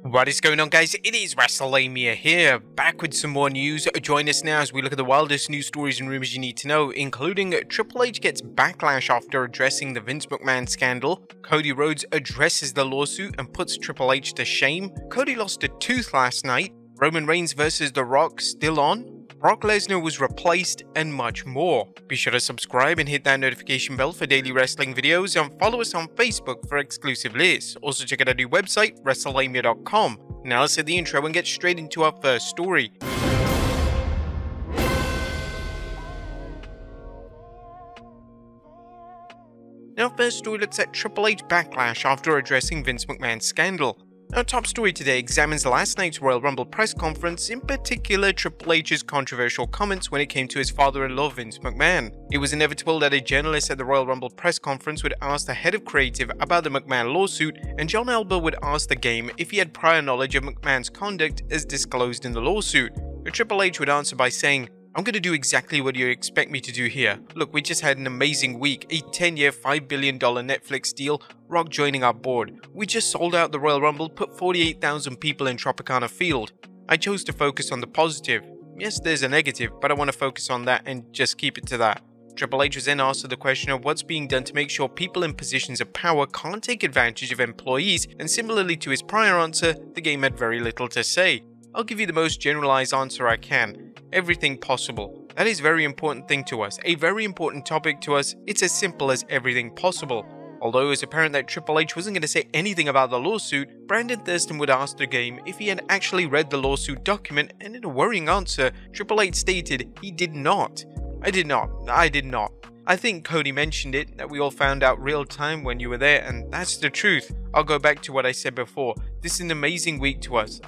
What is going on, guys? It is Wrestlelamia here, back with some more news. Join us now as we look at the wildest news stories and rumors you need to know, including Triple H gets backlash after addressing the Vince McMahon scandal, Cody Rhodes addresses the lawsuit and puts Triple H to shame, Cody lost a tooth last night, Roman Reigns versus The Rock still on, Brock Lesnar was replaced, and much more. Be sure to subscribe and hit that notification bell for daily wrestling videos, and follow us on Facebook for exclusive lists. Also check out our new website, Wrestlelamia.com. Now let's hit the intro and get straight into our first story. Our first story looks at Triple H backlash after addressing Vince McMahon's scandal. Our top story today examines last night's Royal Rumble press conference, in particular Triple H's controversial comments when it came to his father-in-law Vince McMahon. It was inevitable that a journalist at the Royal Rumble press conference would ask the head of creative about the McMahon lawsuit, and John Alba would ask the game if he had prior knowledge of McMahon's conduct as disclosed in the lawsuit. But Triple H would answer by saying, "I'm going to do exactly what you expect me to do here. Look, we just had an amazing week, a 10-year, $5 billion Netflix deal, Rock joining our board. We just sold out the Royal Rumble, put 48,000 people in Tropicana Field. I chose to focus on the positive. Yes, there's a negative, but I want to focus on that and just keep it to that." Triple H was then asked the question of what's being done to make sure people in positions of power can't take advantage of employees, and similarly to his prior answer, the game had very little to say. "I'll give you the most generalized answer I can. Everything possible. That is a very important thing to us, a very important topic to us. It's as simple as everything possible." Although it was apparent that Triple H wasn't going to say anything about the lawsuit, Brandon Thurston would ask the game if he had actually read the lawsuit document, and in a worrying answer, Triple H stated he did not. I did not. I think Cody mentioned it, that we all found out real time when you were there, and that's the truth. I'll go back to what I said before. This is an amazing week to us.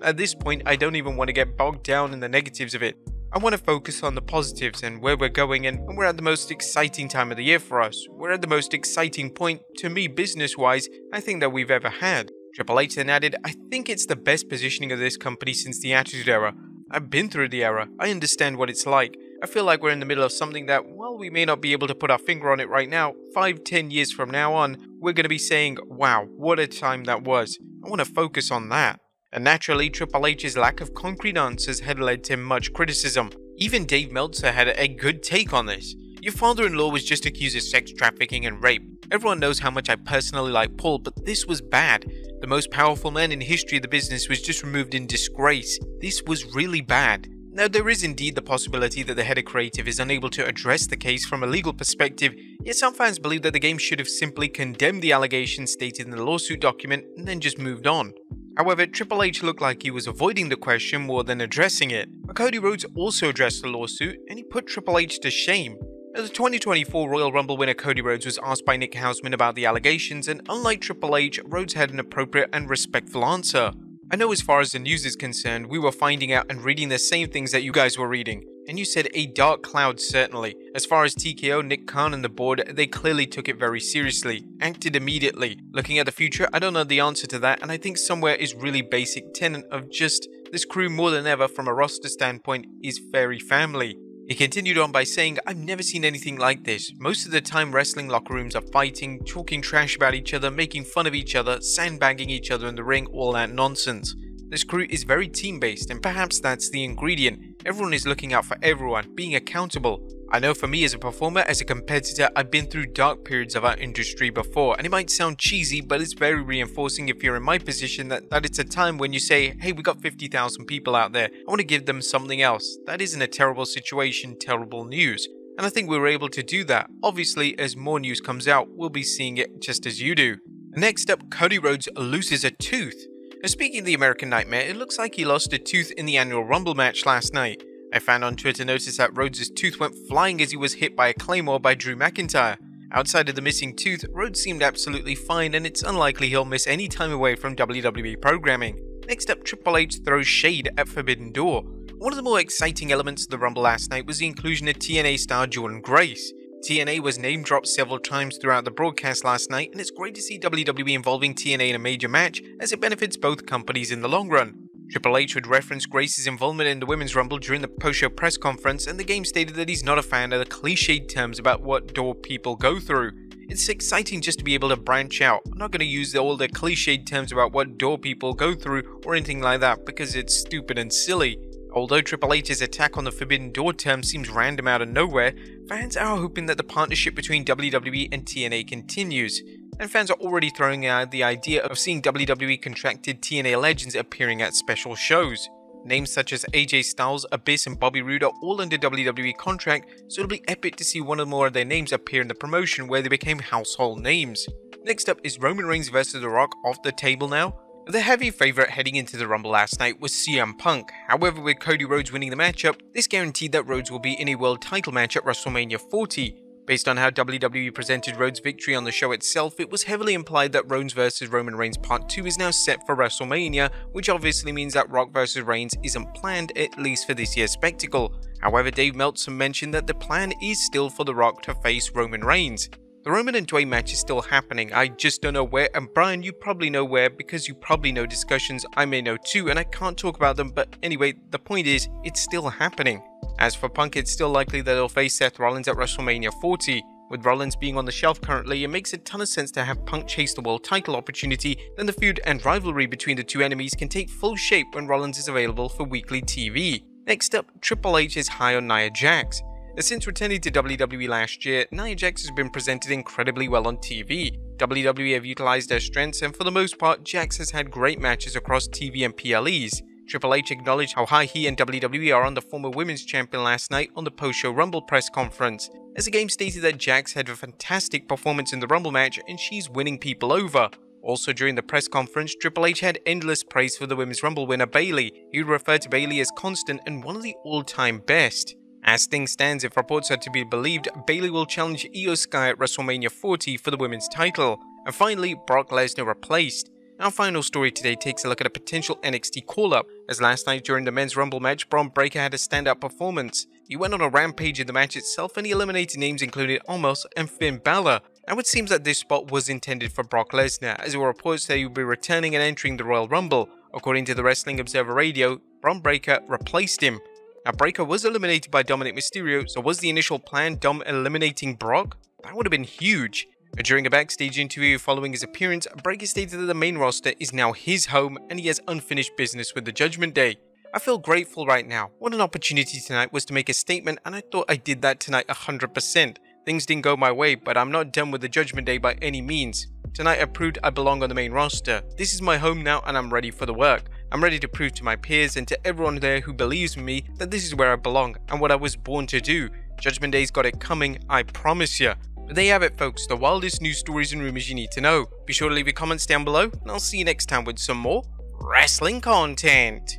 At this point, I don't even want to get bogged down in the negatives of it. I want to focus on the positives and where we're going, and we're at the most exciting time of the year for us. We're at the most exciting point, to me business-wise, I think that we've ever had. Triple H then added, "I think it's the best positioning of this company since the Attitude Era. I've been through the era. I understand what it's like. I feel like we're in the middle of something that, while we may not be able to put our finger on it right now, 5-10 years from now on, we're going to be saying, wow, what a time that was. I want to focus on that." And naturally, Triple H's lack of concrete answers had led to much criticism. Even Dave Meltzer had a good take on this. "Your father-in-law was just accused of sex trafficking and rape. Everyone knows how much I personally like Paul, but this was bad. The most powerful man in the history of the business was just removed in disgrace. This was really bad." Now, there is indeed the possibility that the head of creative is unable to address the case from a legal perspective, yet some fans believe that the game should have simply condemned the allegations stated in the lawsuit document and then just moved on. However, Triple H looked like he was avoiding the question more than addressing it. But Cody Rhodes also addressed the lawsuit, and he put Triple H to shame. Now, the 2024 Royal Rumble winner Cody Rhodes was asked by Nick Hausman about the allegations, and unlike Triple H, Rhodes had an appropriate and respectful answer. "I know as far as the news is concerned, we were finding out and reading the same things that you guys were reading. And you said a dark cloud, certainly. As far as TKO, Nick Khan and the board, they clearly took it very seriously. Acted immediately. Looking at the future, I don't know the answer to that, and I think somewhere is really basic tenet of just, this crew more than ever from a roster standpoint is very family." He continued on by saying, "I've never seen anything like this. Most of the time wrestling locker rooms are fighting, talking trash about each other, making fun of each other, sandbagging each other in the ring, all that nonsense. This crew is very team-based, and perhaps that's the ingredient. Everyone is looking out for everyone, being accountable. I know for me as a performer, as a competitor, I've been through dark periods of our industry before, and it might sound cheesy, but it's very reinforcing if you're in my position that it's a time when you say, hey, we got 50,000 people out there. I want to give them something else. That isn't a terrible situation, terrible news. And I think we were able to do that. Obviously, as more news comes out, we'll be seeing it just as you do." Next up, Cody Rhodes loses a tooth. Now, speaking of the American Nightmare, it looks like he lost a tooth in the annual Rumble match last night. A fan on Twitter noticed that Rhodes' tooth went flying as he was hit by a claymore by Drew McIntyre. Outside of the missing tooth, Rhodes seemed absolutely fine, and it's unlikely he'll miss any time away from WWE programming. Next up, Triple H throws shade at Forbidden Door. One of the more exciting elements of the Rumble last night was the inclusion of TNA star Jordynne Grace. TNA was name-dropped several times throughout the broadcast last night, and it's great to see WWE involving TNA in a major match, as it benefits both companies in the long run. Triple H would reference Grace's involvement in the Women's Rumble during the post-show press conference, and the game stated that he's not a fan of the cliched terms about what door people go through. It's exciting just to be able to branch out. I'm not going to use all the cliched terms about what door people go through or anything like that because it's stupid and silly. Although Triple H's attack on the Forbidden Door term seems random out of nowhere, fans are hoping that the partnership between WWE and TNA continues. And fans are already throwing out the idea of seeing WWE contracted TNA legends appearing at special shows. Names such as AJ Styles, Abyss and Bobby Roode are all under WWE contract, so it'll be epic to see one or more of their names appear in the promotion where they became household names. Next up is Roman Reigns vs The Rock off the table now. The heavy favourite heading into the Rumble last night was CM Punk. However, with Cody Rhodes winning the matchup, this guaranteed that Rhodes will be in a world title match at Wrestlemania 40. Based on how WWE presented Rhodes' victory on the show itself, it was heavily implied that Rhodes vs Roman Reigns Part 2 is now set for WrestleMania, which obviously means that Rock vs Reigns isn't planned, at least for this year's spectacle. However, Dave Meltzer mentioned that the plan is still for The Rock to face Roman Reigns. The Roman and Dwayne match is still happening, I just don't know where, and Brian, you probably know where because you probably know discussions I may know too, and I can't talk about them, but anyway, the point is, it's still happening. As for Punk, it's still likely that he'll face Seth Rollins at WrestleMania 40. With Rollins being on the shelf currently, it makes a ton of sense to have Punk chase the world title opportunity, then the feud and rivalry between the two enemies can take full shape when Rollins is available for weekly TV. Next up, Triple H is high on Nia Jax. Since returning to WWE last year, Nia Jax has been presented incredibly well on TV. WWE have utilized their strengths, and for the most part, Jax has had great matches across TV and PLEs. Triple H acknowledged how high he and WWE are on the former women's champion last night on the post-show Rumble press conference, as the game stated that Jax had a fantastic performance in the Rumble match and she's winning people over. Also during the press conference, Triple H had endless praise for the women's Rumble winner Bayley. He would refer to Bayley as constant and one of the all-time best. As things stand, if reports are to be believed, Bayley will challenge Io Sky at WrestleMania 40 for the women's title. And finally, Brock Lesnar replaced. Our final story today takes a look at a potential NXT call-up, as last night during the men's Rumble match, Bron Breakker had a standout performance. He went on a rampage in the match itself and he eliminated names including Omos and Finn Balor. Now it seems that this spot was intended for Brock Lesnar, as there were reports that he would be returning and entering the Royal Rumble. According to the Wrestling Observer Radio, Bron Breakker replaced him. Now Breakker was eliminated by Dominic Mysterio, so was the initial plan Dom eliminating Brock? That would have been huge. During a backstage interview following his appearance, Breakker stated that the main roster is now his home and he has unfinished business with the Judgment Day. I feel grateful right now. What an opportunity tonight was to make a statement, and I thought I did that tonight 100%. Things didn't go my way, but I'm not done with the Judgment Day by any means. Tonight I proved I belong on the main roster. This is my home now and I'm ready for the work. I'm ready to prove to my peers and to everyone there who believes in me that this is where I belong and what I was born to do. Judgment Day's got it coming, I promise ya. But there you have it folks, the wildest news stories and rumors you need to know. Be sure to leave your comments down below and I'll see you next time with some more wrestling content.